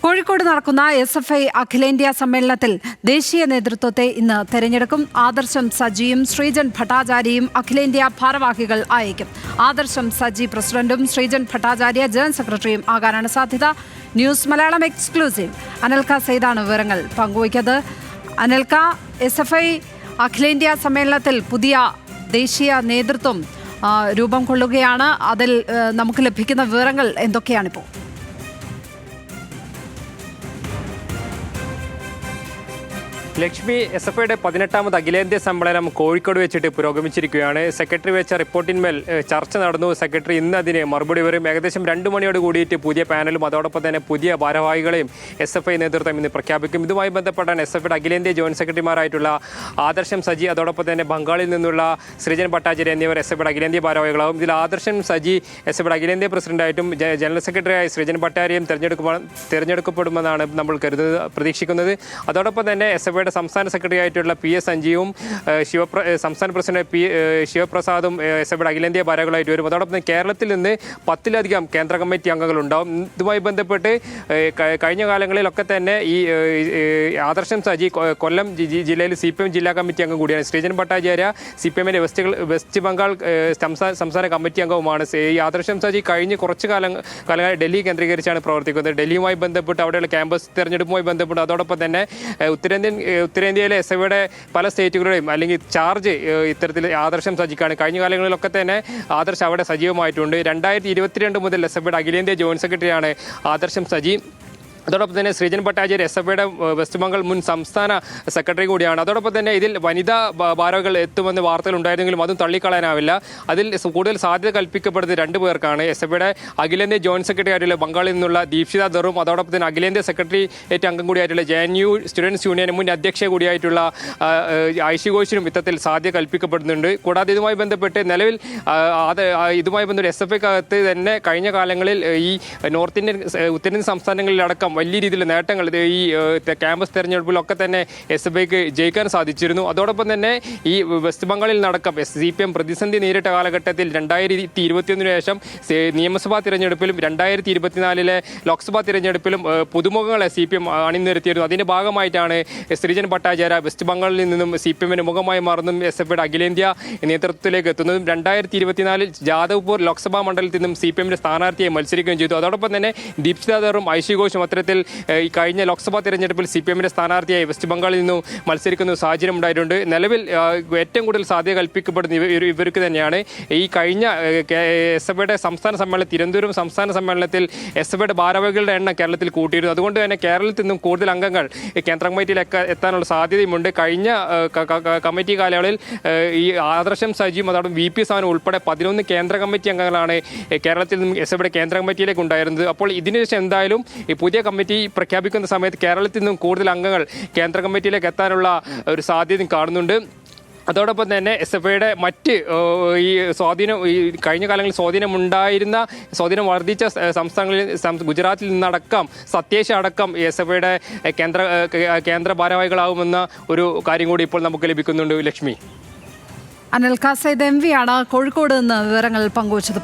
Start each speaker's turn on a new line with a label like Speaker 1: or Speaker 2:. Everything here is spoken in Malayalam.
Speaker 1: കോഴിക്കോട് നടക്കുന്ന SFI അഖിലേന്ത്യാ സമ്മേളനത്തിൽ ദേശീയ നേതൃത്വത്തെ ഇന്ന് തെരഞ്ഞെടുക്കും. ആദർശം സജിയും ശ്രീജൻ ഭട്ടാചാര്യയും അഖിലേന്ത്യാ ഭാരവാഹികൾ അയക്കും. ആദർശം സജി പ്രസിഡന്റും ശ്രീജൻ ഭട്ടാചാര്യ ജനറൽ സെക്രട്ടറിയും ആകാനാണ് സാധ്യത. ന്യൂസ് മലയാളം എക്സ്ക്ലൂസീവ് അനൽക സെയ്ദാണ് വിവരങ്ങൾ പങ്കുവയ്ക്കുന്നത്. അനൽക, SFI അഖിലേന്ത്യാ സമ്മേളനത്തിൽ പുതിയ ദേശീയ നേതൃത്വം രൂപം കൊള്ളുകയാണ്. അതിൽ നമുക്ക് ലഭിക്കുന്ന വിവരങ്ങൾ എന്തൊക്കെയാണിപ്പോൾ?
Speaker 2: ലക്ഷ്മി, SFIയുടെ 18ാമത് അഖിലേന്ത്യാ സമ്മേളനം കോഴിക്കോട് വെച്ചിട്ട് പുരോഗമിച്ചിരിക്കുകയാണ്. സെക്രട്ടറി വെച്ച റിപ്പോർട്ടിന്മേൽ ചർച്ച നടന്നു. സെക്രട്ടറി ഇന്ന് അതിന് മറുപടി വരും. ഏകദേശം 2 മണിയോട് കൂടിയിട്ട് പുതിയ പാനലും അതോടൊപ്പം തന്നെ പുതിയ ഭാരവാഹികളെയും SFI നേതൃത്വം ഇന്ന് പ്രഖ്യാപിക്കും. ഇതുമായി ബന്ധപ്പെട്ടാണ് SFIയുടെ അഖിലേന്ത്യാ ജോയിന്റ് സെക്രട്ടറിമാരായിട്ടുള്ള ആദർശം സജി, അതോടൊപ്പം തന്നെ ബംഗാളിൽ നിന്നുള്ള ശ്രീജൻ ഭട്ടാചാര്യ എന്നിവർ SFIയുടെ അഖിലേന്ത്യാ ഭാരവാഹികളാവും. ഇതിൽ ആദർശം സജി SFIയുടെ അഖിലേന്ത്യാ പ്രസിഡന്റായിട്ടും ജനറൽ സെക്രട്ടറിയായ ശ്രീജൻ ഭട്ടാചാര്യയും തിരഞ്ഞെടുക്കപ്പെടുമെന്നാണ് നമ്മൾ പ്രതീക്ഷിക്കുന്നത്. അതോടൊപ്പം തന്നെ SFIയുടെ സംസ്ഥാന സെക്രട്ടറി ആയിട്ടുള്ള PS സഞ്ജീവും സംസ്ഥാന പ്രസിഡന്റ് ശിവപ്രസാദും SFIയുടെ അഖിലേന്ത്യാ ഭാരവാഹികളായിട്ട് വരും. അതോടൊപ്പം തന്നെ കേരളത്തിൽ നിന്ന് 10ലധികം കേന്ദ്ര കമ്മിറ്റി അംഗങ്ങളുണ്ടാവും. ഇതുമായി ബന്ധപ്പെട്ട് കഴിഞ്ഞ കാലങ്ങളിലൊക്കെ തന്നെ ഈ ആദർശം സജി കൊല്ലം ജില്ലയിൽ CPM ജില്ലാ കമ്മിറ്റി അംഗം കൂടിയാണ്. ശ്രീജൻ ഭട്ടാചാര്യ CPMന്റെ വെസ്റ്റ് ബംഗാൾ സംസ്ഥാന കമ്മിറ്റി അംഗവുമാണ്. ഈ ആദർശം സജി കഴിഞ്ഞ് കുറച്ച് കാലങ്ങളായി ഡൽഹി കേന്ദ്രീകരിച്ചാണ് പ്രവർത്തിക്കുന്നത്. ഡൽഹിയുമായി ബന്ധപ്പെട്ട് അവിടെയുള്ള ക്യാമ്പസ് തെരഞ്ഞെടുപ്പുമായി ബന്ധപ്പെട്ട് അതോടൊപ്പം തന്നെ ഉത്തരേന്ത്യയിലെ SFIയുടെ പല സ്റ്റേറ്റുകളുടെയും അല്ലെങ്കിൽ ചാർജ് ഇത്തരത്തിൽ ആദർശം സജിക്കാണ്. കഴിഞ്ഞ കാലങ്ങളിലൊക്കെ തന്നെ ആദർശ് അവിടെ സജീവമായിട്ടുണ്ട്. 2022 മുതൽ SFIയുടെ അഖിലേന്ത്യാ ജോയിന്റ് സെക്രട്ടറിയാണ് ആദർശം സജി. അതോടൊപ്പം തന്നെ ശ്രീജൻ ഭട്ടാചാര്യ SFIയുടെ വെസ്റ്റ് ബംഗാൾ മുൻ സംസ്ഥാന സെക്രട്ടറി കൂടിയാണ്. അതോടൊപ്പം തന്നെ ഇതിൽ വനിതാ ഭാരവാഹികൾ എത്തുമെന്ന് വാർത്തകൾ ഉണ്ടായിരുന്നെങ്കിലും അതും തള്ളിക്കളയാനാവില്ല. അതിൽ കൂടുതൽ സാധ്യത കൽപ്പിക്കപ്പെടുന്നത് 2 പേർക്കാണ്. SFIയുടെ അഖിലേന്ത്യാ ജോയിന്റ് സെക്രട്ടറി ആയിട്ടുള്ള ബംഗാളിൽ നിന്നുള്ള ദീക്ഷിത ദറും അതോടൊപ്പം തന്നെ അഖിലേന്ത്യാ സെക്രട്ടറിയേറ്റ് അംഗം കൂടിയായിട്ടുള്ള JNU സ്റ്റുഡൻസ് യൂണിയൻ മുൻ അധ്യക്ഷ കൂടിയായിട്ടുള്ള ഐഷി ഘോഷിനും ഇത്തരത്തിൽ സാധ്യത കൽപ്പിക്കപ്പെടുന്നുണ്ട്. കൂടാതെ ഇതുമായി ബന്ധപ്പെട്ട് നിലവിൽ SFIക്കകത്ത് തന്നെ കഴിഞ്ഞ കാലങ്ങളിൽ ഈ ഉത്തരേന്ത്യൻ സംസ്ഥാനങ്ങളിലടക്കം വലിയ രീതിയിൽ നേട്ടങ്ങൾ ഈ ക്യാമ്പസ് തെരഞ്ഞെടുപ്പിലൊക്കെ തന്നെ SFIക്ക് ജയിക്കാൻ സാധിച്ചിരുന്നു. അതോടൊപ്പം തന്നെ ഈ വെസ്റ്റ് ബംഗാളിൽ നടക്കം CPM പ്രതിസന്ധി നേരിട്ട കാലഘട്ടത്തിൽ 2021 ശേഷം നിയമസഭാ തിരഞ്ഞെടുപ്പിലും 2024 ലോക്സഭാ തിരഞ്ഞെടുപ്പിലും പുതുമുഖങ്ങളെ CPM അണിനിരത്തിയിരുന്നു. അതിൻ്റെ ഭാഗമായിട്ടാണ് ശ്രീജൻ ഭട്ടാചാര്യ വെസ്റ്റ് ബംഗാളിൽ നിന്നും CPMന് മുഖമായി മാറുന്നതും SFIയുടെ അഖിലേന്ത്യാ നേതൃത്വത്തിലേക്ക് എത്തുന്നതും 2024 ജാദവ്പൂർ ലോക്സഭാ മണ്ഡലത്തിൽ നിന്നും CPMന്റെ സ്ഥാനാർത്ഥിയായി മത്സരിക്കുകയും ചെയ്തു. അതോടൊപ്പം തന്നെ ദീക്ഷിത ദറും ഐഷി ഘോഷും അത്തരത്തിൽ ഈ കഴിഞ്ഞ ലോക്സഭാ തെരഞ്ഞെടുപ്പിൽ CPMന്റെ സ്ഥാനാർത്ഥിയായി വെസ്റ്റ് ബംഗാളിൽ നിന്നും മത്സരിക്കുന്ന സാഹചര്യം ഉണ്ടായിട്ടുണ്ട്. നിലവിൽ ഏറ്റവും കൂടുതൽ സാധ്യത കൽപ്പിക്കപ്പെടുന്ന ഇവർക്ക് തന്നെയാണ്. ഈ കഴിഞ്ഞ SFIയുടെ സംസ്ഥാന സമ്മേളനം തിരുവനന്തപുരം സംസ്ഥാന സമ്മേളനത്തിൽ SFIയുടെ ഭാരവാഹികളുടെ എണ്ണം കേരളത്തിൽ കൂട്ടിയിരുന്നു. അതുകൊണ്ട് തന്നെ കേരളത്തിൽ നിന്നും കൂടുതൽ അംഗങ്ങൾ കേന്ദ്ര കമ്മിറ്റിയിലേക്ക് എത്താനുള്ള സാധ്യതയുമുണ്ട്. കഴിഞ്ഞ കമ്മിറ്റി കാലയളവിൽ ഈ ആദർശം സജിയും അതോടൊപ്പം VP സാനും ഉൾപ്പെടെ 11 കേന്ദ്ര കമ്മിറ്റി അംഗങ്ങളാണ് കേരളത്തിൽ നിന്നും SFIയുടെ കേന്ദ്ര കമ്മിറ്റിയിലേക്ക് ഉണ്ടായിരുന്നത്. അപ്പോൾ ഇതിനുശേഷം എന്തായാലും ഈ പുതിയ കമ്മിറ്റി പ്രഖ്യാപിക്കുന്ന സമയത്ത് കേരളത്തിൽ നിന്നും കൂടുതൽ അംഗങ്ങൾ കേന്ദ്ര കമ്മിറ്റിയിലേക്ക് എത്താനുള്ള ഒരു സാധ്യതയും കാണുന്നുണ്ട്. അതോടൊപ്പം തന്നെ SFIയുടെ മറ്റ് ഈ കഴിഞ്ഞ കാലങ്ങളിൽ സ്വാധീനം വർദ്ധിച്ച സംസ്ഥാനങ്ങളിൽ ഗുജറാത്തിൽ നിന്നടക്കം സത്യേഷ് അടക്കം SFIയുടെ കേന്ദ്ര ഭാരവാഹികളാവുമെന്ന ഒരു കാര്യം കൂടി ഇപ്പോൾ നമുക്ക് ലഭിക്കുന്നുണ്ട്. ലക്ഷ്മി,
Speaker 1: അനൽക സെയ്ദ് MV ആണ് കോഴിക്കോട് നിന്ന് വിവരങ്ങൾ പങ്കുവച്ചത്.